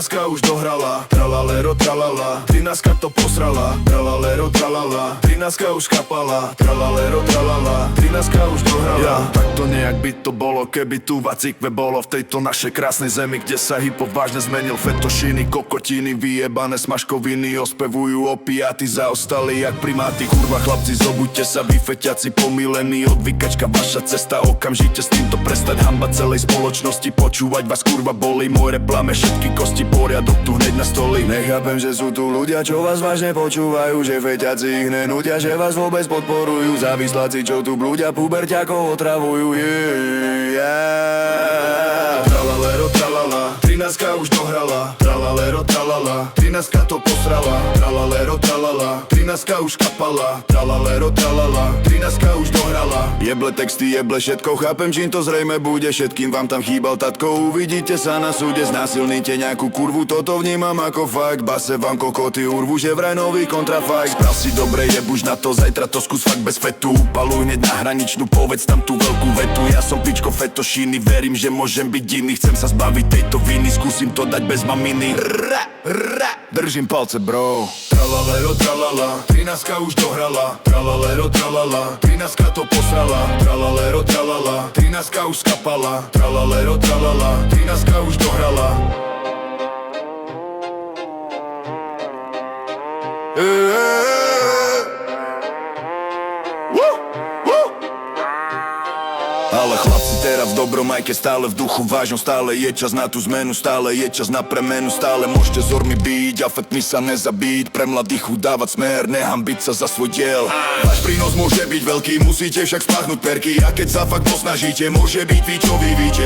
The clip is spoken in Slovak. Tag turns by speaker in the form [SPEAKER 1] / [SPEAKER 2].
[SPEAKER 1] 13 už dohrala, tralalero tralala, 13 to posrala, tralalero tralala, 13 už kapala, tralalero tralala, 13 už dohrala. Tak to nejak by to bolo, keby tu vacikve bolo v tejto našej krásnej zemi, kde sa hip-hop vážne zmenil. Fetošiny, kokotiny, vyjebané smažkoviny, ospevujú opiaty, zaostali jak primáty. Kurva chlapci, zobuďte sa, vy feťaci pomilení, odvykačka vaša cesta, okamžite s týmto prestať, hamba celej spoločnosti, počúvať vás kurva boli, môj rap plame všetky kosti, poriadok tu hneď na stoli. Nechápem, že sú tu ľudia, čo vás vážne počúvajú, že feťaci ich nenúdia, že vás vôbec podporujú, závisláci, čo tu blúdia, puberťakov otravujú. Tralalero tralala, 13 už dohrala, tralalero tralala, 13 to posrala, tralalero tralala, 13 už kapala, tralalero tralala, 13 už dohrala. Jeble texty, jeble všetko, chápem, čím to zrejme bude, všetkým vám tam chýbal tatko, uvidíte sa na súde, znásilnite nejakú kurvu, toto vnímam ako fakt, base vám kokoty urvu, že vraj nový kontrafakt. Sprav si dobre, jebuž na to, zajtra to skús fakt bez fetu, paluj hneď na hraničnú, povedz tam tú veľkú vetu, ja som pičko fetošiny, verím, že môžem byť iný, chcem sa zbaviť tejto viny, skúsim to dať bez maminy. Držím palce, bro. Tralalero tralala, 13 už dohrala, tralalero tralala, 13 to posrala, tralalero tralala, 13 už skapala, tralalero tralala, 13 už dohrala. Ale chlapci teraz v dobrom, aj keď stále v duchu vážnom, stále je čas na tú zmenu, stále je čas na premenu, stále môžete zormi byť a fetmi sa nezabiť, pre mladých udávať smer, nehambiť sa za svoj diel. Váš prínos môže byť veľký, musíte však spláchnuť perky, a keď sa fakt posnažíte, môže byť vy, čo vy víte.